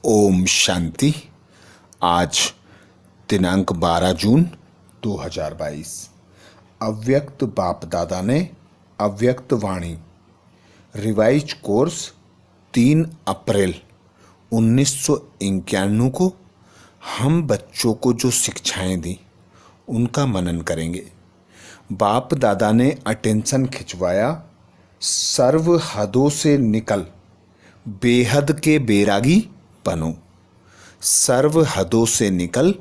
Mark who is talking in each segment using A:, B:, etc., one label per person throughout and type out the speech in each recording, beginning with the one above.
A: ओम शांति। आज दिनांक 12 जून 2022। अव्यक्त बाप दादा ने अव्यक्त वाणी रिवाइज कोर्स 3 अप्रैल 1991 को हम बच्चों को जो शिक्षाएं दी उनका मनन करेंगे। बाप दादा ने अटेंशन खिंचवाया, सर्व हदों से निकल बेहद के बैरागी बनो। सर्व हदों से निकल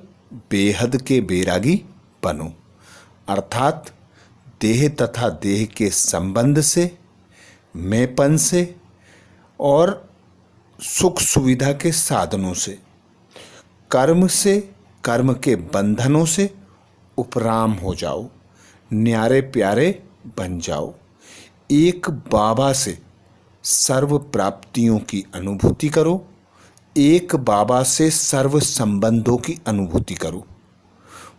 A: बेहद के बैरागी बनो, अर्थात देह तथा देह के संबंध से, मैंपन से और सुख सुविधा के साधनों से, कर्म से, कर्म के बंधनों से उपराम हो जाओ, न्यारे प्यारे बन जाओ। एक बाबा से सर्व प्राप्तियों की अनुभूति करो, एक बाबा से सर्व संबंधों की अनुभूति करो।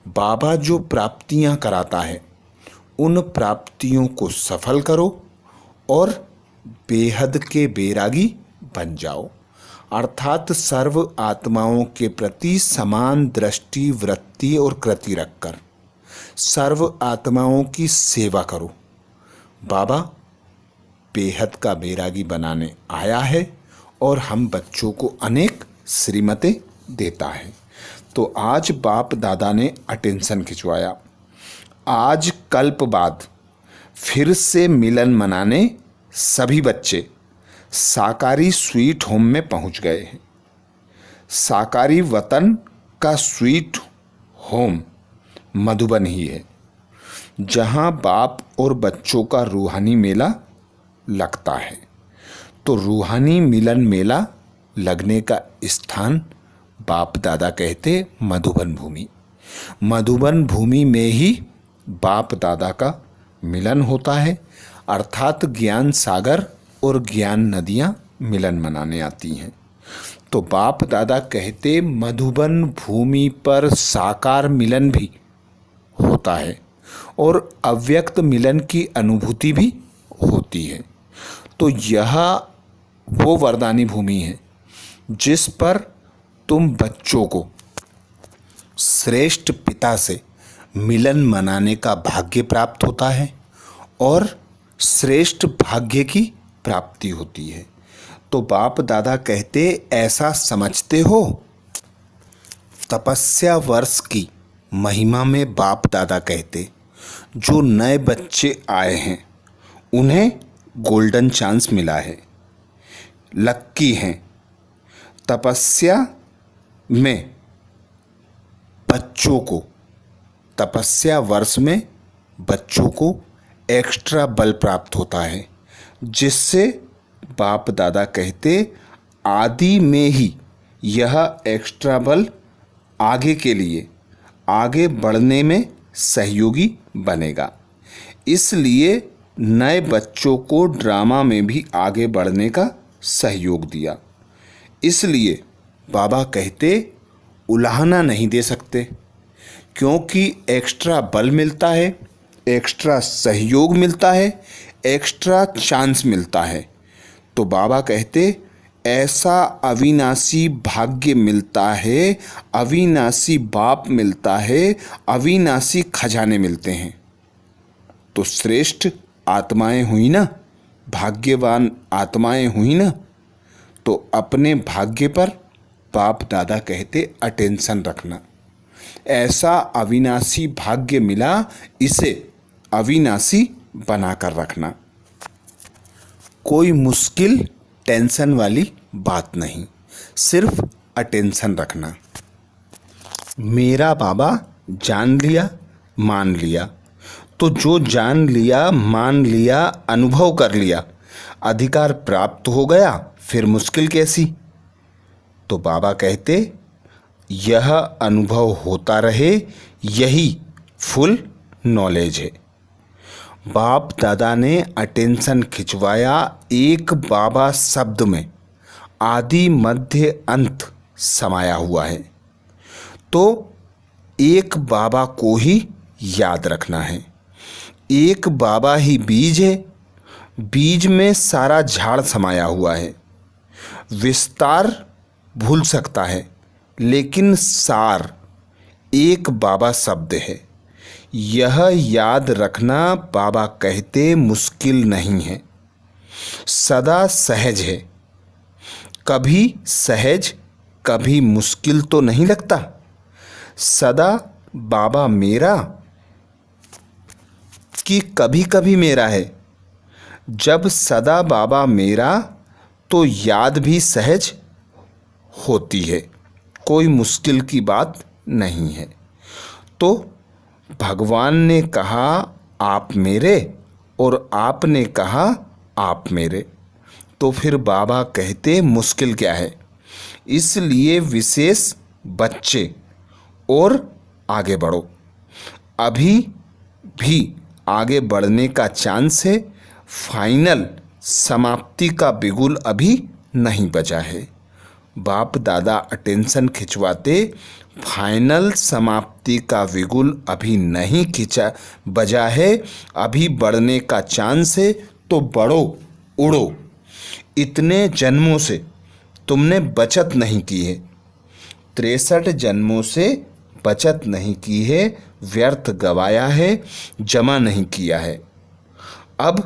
A: बाबा जो प्राप्तियां कराता है उन प्राप्तियों को सफल करो और बेहद के बैरागी बन जाओ, अर्थात सर्व आत्माओं के प्रति समान दृष्टि, वृत्ति और कृति रखकर सर्व आत्माओं की सेवा करो। बाबा बेहद का बैरागी बनाने आया है और हम बच्चों को अनेक श्रीमतें देता है। तो आज बाप दादा ने अटेंशन खिंचवाया। आज कल्प बाद फिर से मिलन मनाने सभी बच्चे साकारी स्वीट होम में पहुंच गए हैं। साकारी वतन का स्वीट होम मधुबन ही है, जहां बाप और बच्चों का रूहानी मेला लगता है। तो रूहानी मिलन मेला लगने का स्थान बाप दादा कहते मधुबन भूमि। मधुबन भूमि में ही बाप दादा का मिलन होता है, अर्थात ज्ञान सागर और ज्ञान नदियाँ मिलन मनाने आती हैं। तो बाप दादा कहते मधुबन भूमि पर साकार मिलन भी होता है और अव्यक्त मिलन की अनुभूति भी होती है। तो यह वो वरदानी भूमि है जिस पर तुम बच्चों को श्रेष्ठ पिता से मिलन मनाने का भाग्य प्राप्त होता है और श्रेष्ठ भाग्य की प्राप्ति होती है। तो बाप दादा कहते ऐसा समझते हो। तपस्या वर्ष की महिमा में बाप दादा कहते जो नए बच्चे आए हैं उन्हें गोल्डन चांस मिला है, लक्की हैं। तपस्या में बच्चों को, तपस्या वर्ष में बच्चों को एक्स्ट्रा बल प्राप्त होता है, जिससे बाप दादा कहते आदि में ही यह एक्स्ट्रा बल आगे के लिए आगे बढ़ने में सहयोगी बनेगा। इसलिए नए बच्चों को ड्रामा में भी आगे बढ़ने का सहयोग दिया। इसलिए बाबा कहते उलाहना नहीं दे सकते, क्योंकि एक्स्ट्रा बल मिलता है, एक्स्ट्रा सहयोग मिलता है, एक्स्ट्रा चांस मिलता है। तो बाबा कहते ऐसा अविनाशी भाग्य मिलता है, अविनाशी बाप मिलता है, अविनाशी खजाने मिलते हैं। तो श्रेष्ठ आत्माएं हुई ना, भाग्यवान आत्माएं हुई ना, तो अपने भाग्य पर बाप दादा कहते अटेंशन रखना। ऐसा अविनाशी भाग्य मिला, इसे अविनाशी बनाकर रखना। कोई मुश्किल टेंशन वाली बात नहीं, सिर्फ अटेंशन रखना। मेरा बाबा जान लिया, मान लिया। तो जो जान लिया, मान लिया, अनुभव कर लिया, अधिकार प्राप्त हो गया, फिर मुश्किल कैसी। तो बाबा कहते यह अनुभव होता रहे, यही फुल नॉलेज है। बाप दादा ने अटेंशन खिंचवाया। एक बाबा शब्द में आदि मध्य अंत समाया हुआ है, तो एक बाबा को ही याद रखना है। एक बाबा ही बीज है, बीज में सारा झाड़ समाया हुआ है। विस्तार भूल सकता है, लेकिन सार एक बाबा शब्द है। यह याद रखना बाबा कहते मुश्किल नहीं है, सदा सहज है। कभी सहज कभी मुश्किल तो नहीं लगता। सदा बाबा मेरा कि कभी कभी मेरा है। जब सदा बाबा मेरा तो याद भी सहज होती है, कोई मुश्किल की बात नहीं है। तो भगवान ने कहा आप मेरे और आपने कहा आप मेरे, तो फिर बाबा कहते मुश्किल क्या है। इसलिए विशेष बच्चे और आगे बढ़ो। अभी भी आगे बढ़ने का चांस है, फाइनल समाप्ति का बिगुल अभी नहीं बजा है। बाप दादा अटेंशन खिंचवाते, फाइनल समाप्ति का बिगुल अभी नहीं बजा है, अभी बढ़ने का चांस है। तो बढ़ो, उड़ो। इतने जन्मों से तुमने बचत नहीं की है, 63 जन्मों से बचत नहीं की है, व्यर्थ गवाया है, जमा नहीं किया है। अब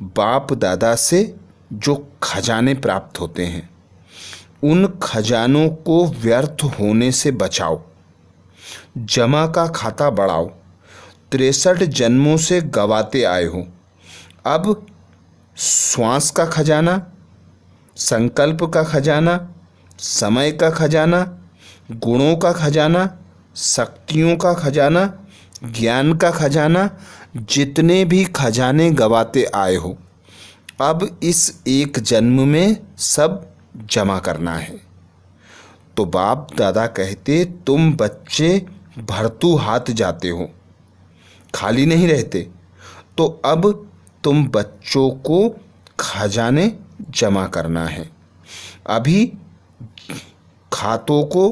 A: बाप दादा से जो खजाने प्राप्त होते हैं, उन खजानों को व्यर्थ होने से बचाओ, जमा का खाता बढ़ाओ। 63 जन्मों से गवाते आए हो। अब श्वास का खजाना, संकल्प का खजाना, समय का खजाना, गुणों का खजाना, शक्तियों का खजाना, ज्ञान का खजाना, जितने भी खजाने गवाते आए हो, अब इस एक जन्म में सब जमा करना है। तो बाप दादा कहते तुम बच्चे भरतू हाथ जाते हो, खाली नहीं रहते। तो अब तुम बच्चों को खजाने जमा करना है। अभी खातों को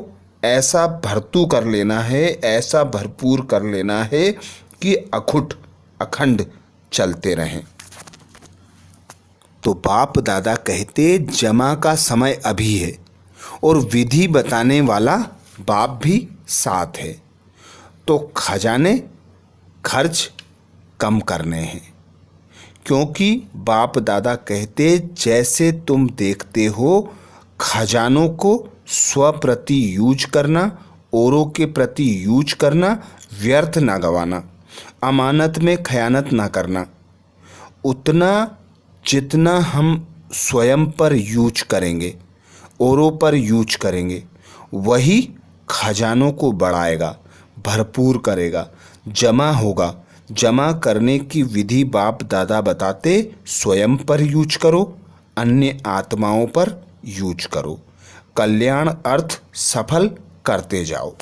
A: ऐसा भरतू कर लेना है, ऐसा भरपूर कर लेना है कि अखुट अखंड चलते रहें। तो बाप दादा कहते जमा का समय अभी है और विधि बताने वाला बाप भी साथ है। तो खजाने खर्च कम करने हैं, क्योंकि बाप दादा कहते जैसे तुम देखते हो खजानों को स्वप्रति यूज करना, औरों के प्रति यूज करना, व्यर्थ ना गवाना, अमानत में खयानत ना करना। उतना जितना हम स्वयं पर यूज करेंगे, औरों पर यूज करेंगे, वही खजानों को बढ़ाएगा, भरपूर करेगा, जमा होगा। जमा करने की विधि बाप दादा बताते, स्वयं पर यूज करो, अन्य आत्माओं पर यूज करो, कल्याण अर्थ सफल करते जाओ।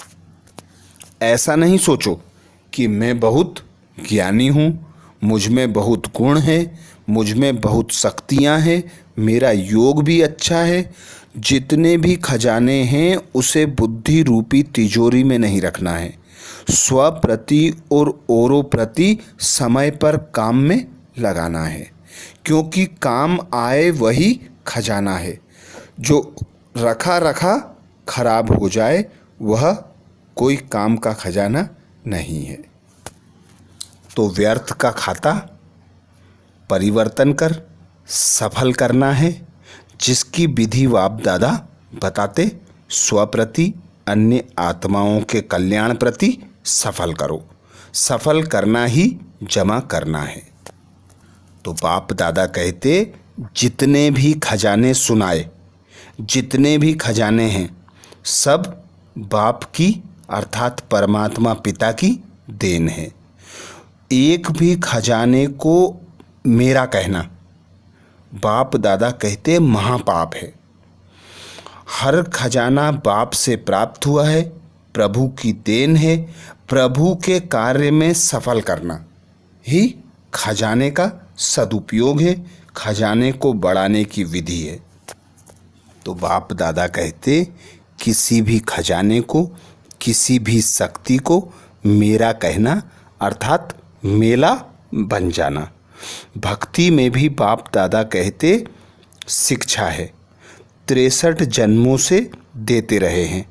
A: ऐसा नहीं सोचो कि मैं बहुत ज्ञानी हूँ, मुझ में बहुत गुण है, मुझ में बहुत शक्तियाँ हैं, मेरा योग भी अच्छा है। जितने भी खजाने हैं उसे बुद्धि रूपी तिजोरी में नहीं रखना है, स्वप्रति और औरों प्रति समय पर काम में लगाना है। क्योंकि काम आए वही खजाना है, जो रखा रखा खराब हो जाए वह कोई काम का खजाना नहीं है। तो व्यर्थ का खाता परिवर्तन कर सफल करना है, जिसकी विधि बाप दादा बताते, स्वप्रति अन्य आत्माओं के कल्याण प्रति सफल करो। सफल करना ही जमा करना है। तो बाप दादा कहते जितने भी खजाने सुनाए, जितने भी खजाने हैं, सब बाप की अर्थात परमात्मा पिता की देन है। एक भी खजाने को मेरा कहना बाप दादा कहते महापाप है। हर खजाना बाप से प्राप्त हुआ है, प्रभु की देन है। प्रभु के कार्य में सफल करना ही खजाने का सदुपयोग है, खजाने को बढ़ाने की विधि है। तो बाप दादा कहते किसी भी खजाने को, किसी भी शक्ति को मेरा कहना अर्थात मेला बन जाना। भक्ति में भी बाप दादा कहते शिक्षा है, 63 जन्मों से देते रहे हैं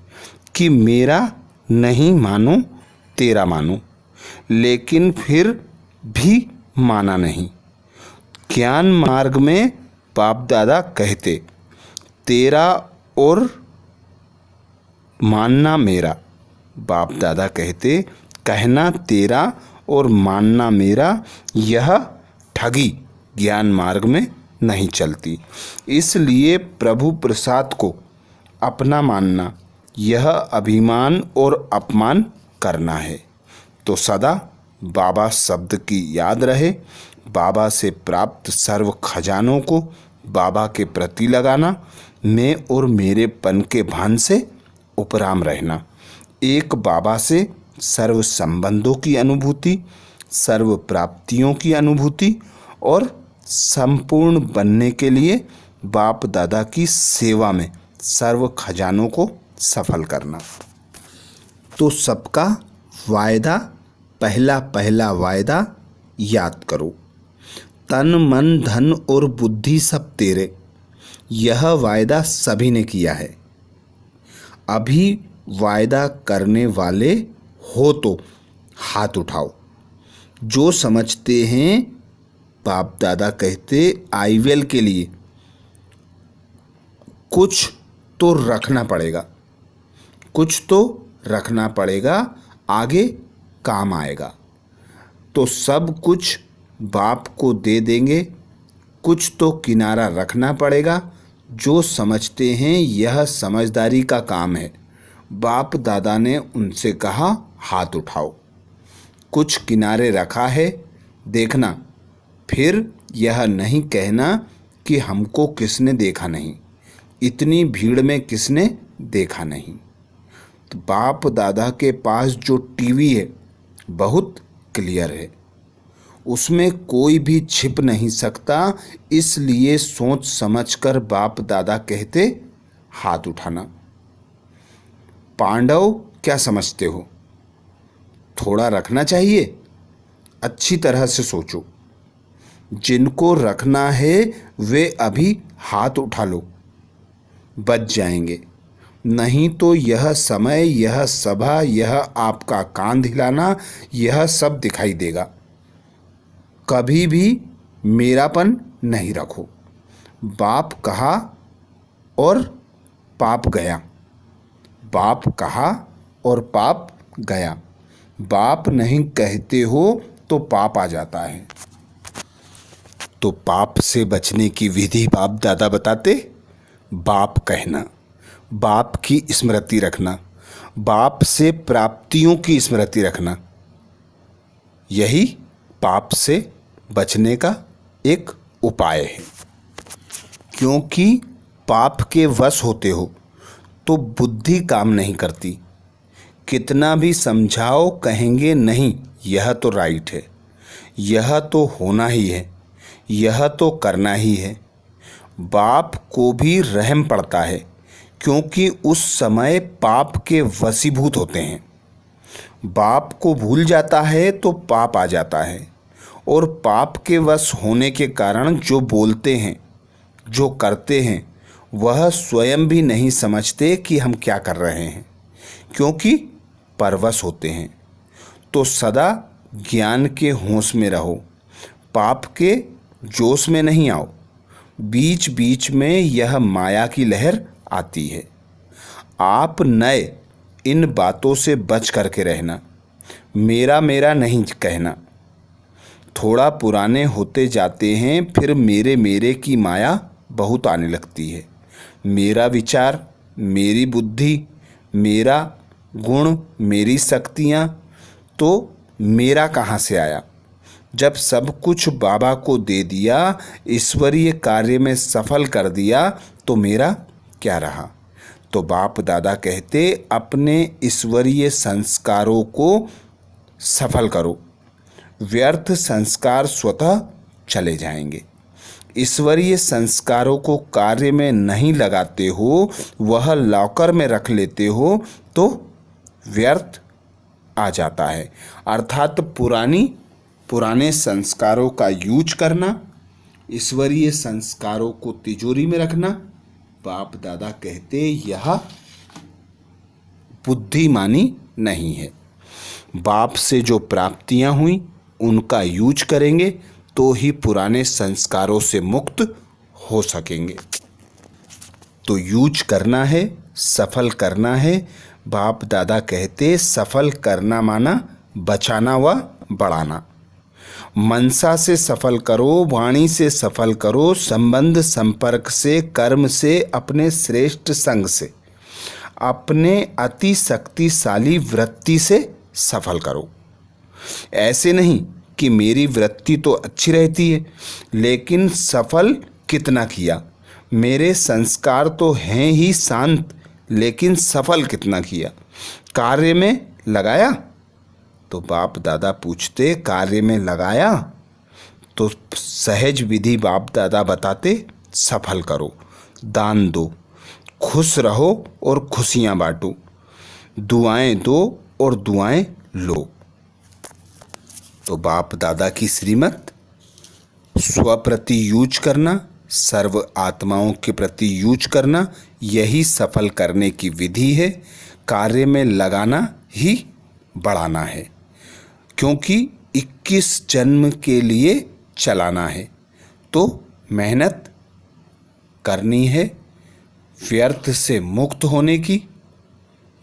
A: कि मेरा नहीं मानो तेरा मानो, लेकिन फिर भी माना नहीं। ज्ञान मार्ग में बाप दादा कहते तेरा और मानना मेरा। बाप दादा कहते कहना तेरा और मानना मेरा, यह ठगी ज्ञान मार्ग में नहीं चलती। इसलिए प्रभु प्रसाद को अपना मानना यह अभिमान और अपमान करना है। तो सदा बाबा शब्द की याद रहे, बाबा से प्राप्त सर्व खजानों को बाबा के प्रति लगाना, मैं और मेरेपन के भान से उपराम रहना, एक बाबा से सर्व संबंधों की अनुभूति, सर्व प्राप्तियों की अनुभूति और संपूर्ण बनने के लिए बाप दादा की सेवा में सर्व खजानों को सफल करना। तो सबका वायदा, पहला पहला वायदा याद करो। तन मन धन और बुद्धि सब तेरे, यह वायदा सभी ने किया है। अभी वायदा करने वाले हो तो हाथ उठाओ। जो समझते हैं बाप दादा कहते आईवेल के लिए कुछ तो रखना पड़ेगा, कुछ तो रखना पड़ेगा, आगे काम आएगा। तो सब कुछ बाप को दे देंगे, कुछ तो किनारा रखना पड़ेगा। जो समझते हैं यह समझदारी का काम है। बाप दादा ने उनसे कहा हाथ उठाओ। कुछ किनारे रखा है, देखना, फिर यह नहीं कहना कि हमको किसने देखा नहीं, इतनी भीड़ में किसने देखा नहीं। तो बाप दादा के पास जो टीवी है बहुत क्लियर है, उसमें कोई भी छिप नहीं सकता। इसलिए सोच समझकर बाप दादा कहते हाथ उठाना। पांडव क्या समझते हो? थोड़ा रखना चाहिए, अच्छी तरह से सोचो। जिनको रखना है वे अभी हाथ उठा लो, बच जाएंगे। नहीं तो यह समय, यह सभा, यह आपका कान हिलाना, यह सब दिखाई देगा। कभी भी मेरापन नहीं रखो। बाप कहा और पाप गया, बाप कहा और पाप गया। बाप नहीं कहते हो तो पाप आ जाता है। तो पाप से बचने की विधि बाप दादा बताते, बाप कहना, बाप की स्मृति रखना, बाप से प्राप्तियों की स्मृति रखना, यही पाप से बचने का एक उपाय है। क्योंकि पाप के वश होते हो तो बुद्धि काम नहीं करती। कितना भी समझाओ कहेंगे नहीं, यह तो राइट है, यह तो होना ही है, यह तो करना ही है। बाप को भी रहम पड़ता है, क्योंकि उस समय पाप के वशीभूत होते हैं। बाप को भूल जाता है तो पाप आ जाता है, और पाप के वश होने के कारण जो बोलते हैं, जो करते हैं, वह स्वयं भी नहीं समझते कि हम क्या कर रहे हैं, क्योंकि परवश होते हैं। तो सदा ज्ञान के होश में रहो, पाप के जोश में नहीं आओ। बीच बीच में यह माया की लहर आती है। आप नए इन बातों से बच करके रहना, मेरा मेरा नहीं कहना। थोड़ा पुराने होते जाते हैं, फिर मेरे मेरे की माया बहुत आने लगती है। मेरा विचार, मेरी बुद्धि, मेरा गुण, मेरी शक्तियाँ, तो मेरा कहाँ से आया? जब सब कुछ बाबा को दे दिया, ईश्वरीय कार्य में सफल कर दिया, तो मेरा क्या रहा? तो बाप दादा कहते अपने ईश्वरीय संस्कारों को सफल करो, व्यर्थ संस्कार स्वतः चले जाएंगे। ईश्वरीय संस्कारों को कार्य में नहीं लगाते हो, वह लॉकर में रख लेते हो, तो व्यर्थ आ जाता है। अर्थात पुराने संस्कारों का यूज करना, ईश्वरीय संस्कारों को तिजोरी में रखना, बाप दादा कहते यह बुद्धिमानी नहीं है। बाप से जो प्राप्तियां हुई उनका यूज करेंगे तो ही पुराने संस्कारों से मुक्त हो सकेंगे। तो यूज करना है, सफल करना है। बाप दादा कहते सफल करना माना बचाना व बढ़ाना। मनसा से सफल करो, वाणी से सफल करो, संबंध संपर्क से, कर्म से, अपने श्रेष्ठ संग से, अपने अति शक्तिशाली वृत्ति से सफल करो। ऐसे नहीं कि मेरी वृत्ति तो अच्छी रहती है लेकिन सफल कितना किया, मेरे संस्कार तो हैं ही शांत लेकिन सफल कितना किया, कार्य में लगाया। तो बाप दादा पूछते कार्य में लगाया तो सहज विधि बाप दादा बताते सफल करो, दान दो, खुश रहो और खुशियां बांटो, दुआएं दो और दुआएं लो। तो बाप दादा की श्रीमत स्वप्रति यूज करना, सर्व आत्माओं के प्रति यूज करना, यही सफल करने की विधि है। कार्य में लगाना ही बढ़ाना है, क्योंकि 21 जन्म के लिए चलाना है तो मेहनत करनी है, व्यर्थ से मुक्त होने की,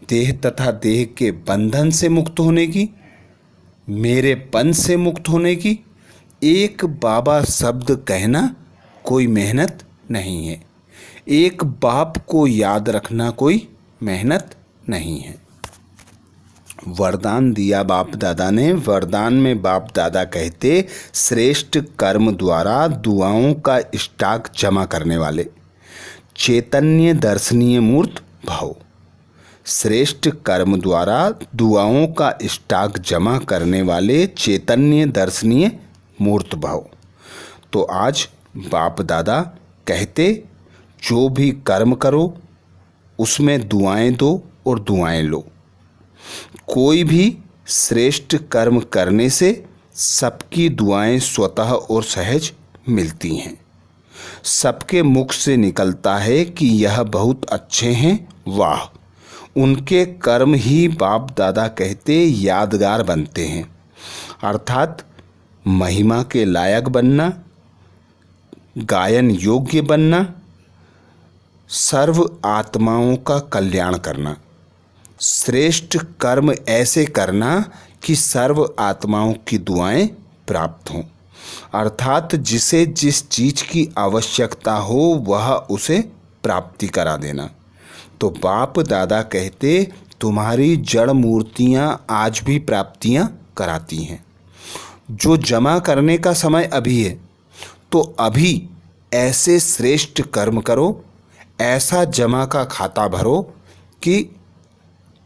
A: देह तथा देह के बंधन से मुक्त होने की, मेरेपन से मुक्त होने की। एक बाबा शब्द कहना कोई मेहनत नहीं है, एक बाप को याद रखना कोई मेहनत नहीं है। वरदान दिया बाप दादा ने। वरदान में बाप दादा कहते श्रेष्ठ कर्म द्वारा दुआओं का स्टॉक जमा करने वाले चैतन्य दर्शनीय मूर्त भव। श्रेष्ठ कर्म द्वारा दुआओं का स्टॉक जमा करने वाले चैतन्य दर्शनीय मूर्त भव। तो आज बाप दादा कहते जो भी कर्म करो उसमें दुआएं दो और दुआएं लो। कोई भी श्रेष्ठ कर्म करने से सबकी दुआएं स्वतः और सहज मिलती हैं। सबके मुख से निकलता है कि यह बहुत अच्छे हैं, वाह। उनके कर्म ही बाप दादा कहते यादगार बनते हैं, अर्थात महिमा के लायक बनना, गायन योग्य बनना, सर्व आत्माओं का कल्याण करना। श्रेष्ठ कर्म ऐसे करना कि सर्व आत्माओं की दुआएं प्राप्त हों, अर्थात जिसे जिस चीज़ की आवश्यकता हो वह उसे प्राप्ति करा देना। तो बाप दादा कहते तुम्हारी जड़ मूर्तियां आज भी प्राप्तियां कराती हैं। जो जमा करने का समय अभी है तो अभी ऐसे श्रेष्ठ कर्म करो, ऐसा जमा का खाता भरो कि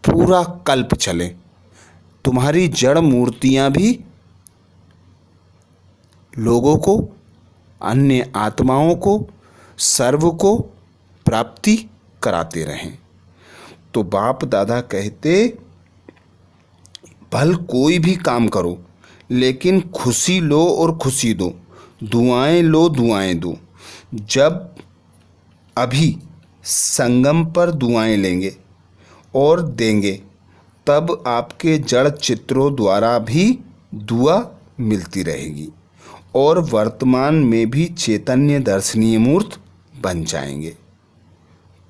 A: पूरा कल्प चले। तुम्हारी जड़ मूर्तियां भी लोगों को, अन्य आत्माओं को, सर्व को प्राप्ति कराते रहें। तो बाप दादा कहते भल कोई भी काम करो लेकिन खुशी लो और खुशी दो, दुआएं लो दुआएं दो। जब अभी संगम पर दुआएं लेंगे और देंगे तब आपके जड़ चित्रों द्वारा भी दुआ मिलती रहेगी और वर्तमान में भी चैतन्य दर्शनीय मूर्त बन जाएंगे।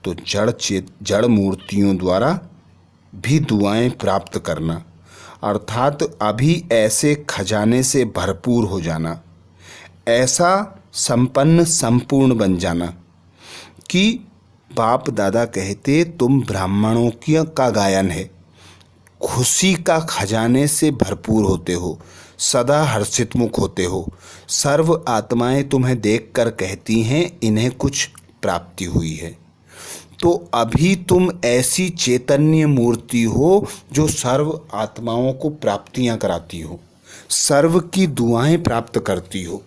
A: तो जड़ मूर्तियों द्वारा भी दुआएं प्राप्त करना, अर्थात अभी ऐसे खजाने से भरपूर हो जाना, ऐसा संपन्न संपूर्ण बन जाना कि बाप दादा कहते तुम ब्राह्मणों का गायन है, खुशी का खजाने से भरपूर होते हो, सदा हर्षित मुख होते हो। सर्व आत्माएं तुम्हें देखकर कहती हैं इन्हें कुछ प्राप्ति हुई है। तो अभी तुम ऐसी चैतन्य मूर्ति हो जो सर्व आत्माओं को प्राप्तियां कराती हो, सर्व की दुआएं प्राप्त करती हो,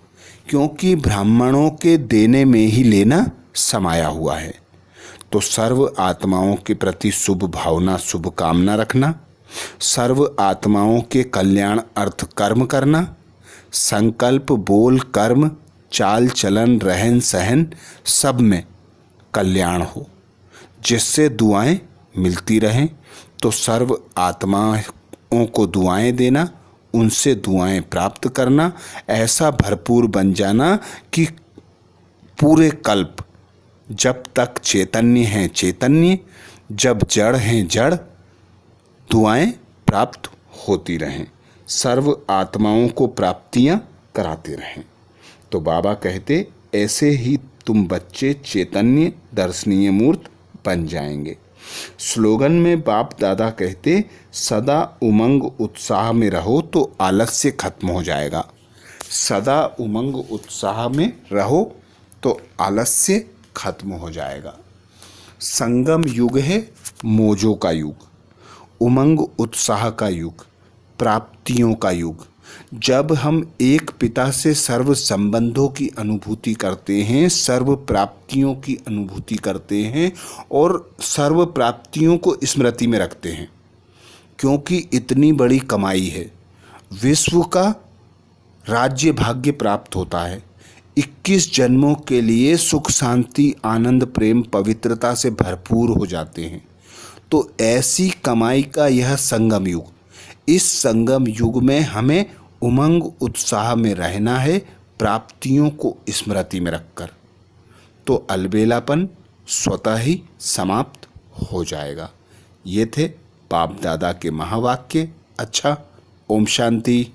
A: क्योंकि ब्राह्मणों के देने में ही लेना समाया हुआ है। तो सर्व आत्माओं के प्रति शुभ भावना, शुभ कामना रखना, सर्व आत्माओं के कल्याण अर्थ कर्म करना, संकल्प, बोल, कर्म, चाल चलन, रहन सहन सब में कल्याण हो, जिससे दुआएं मिलती रहें। तो सर्व आत्माओं को दुआएं देना, उनसे दुआएं प्राप्त करना, ऐसा भरपूर बन जाना कि पूरे कल्प जब तक चैतन्य हैं चैतन्य, जब जड़ हैं जड़, दुआएं प्राप्त होती रहें, सर्व आत्माओं को प्राप्तियां कराते रहें। तो बाबा कहते ऐसे ही तुम बच्चे चैतन्य दर्शनीय मूर्त बन जाएंगे। स्लोगन में बाप दादा कहते सदा उमंग उत्साह में रहो तो आलस्य खत्म हो जाएगा। सदा उमंग उत्साह में रहो तो आलस्य खत्म हो जाएगा। संगम युग है मौजों का युग, उमंग उत्साह का युग, प्राप्तियों का युग। जब हम एक पिता से सर्व संबंधों की अनुभूति करते हैं, सर्व प्राप्तियों की अनुभूति करते हैं और सर्व प्राप्तियों को स्मृति में रखते हैं, क्योंकि इतनी बड़ी कमाई है। विश्व का राज्य भाग्य प्राप्त होता है। 21 जन्मों के लिए सुख शांति आनंद प्रेम पवित्रता से भरपूर हो जाते हैं। तो ऐसी कमाई का यह संगम युग, इस संगम युग में हमें उमंग उत्साह में रहना है, प्राप्तियों को स्मृति में रखकर। तो अलबेलापन स्वतः ही समाप्त हो जाएगा। ये थे बाप दादा के महावाक्य। अच्छा, ओम शांति।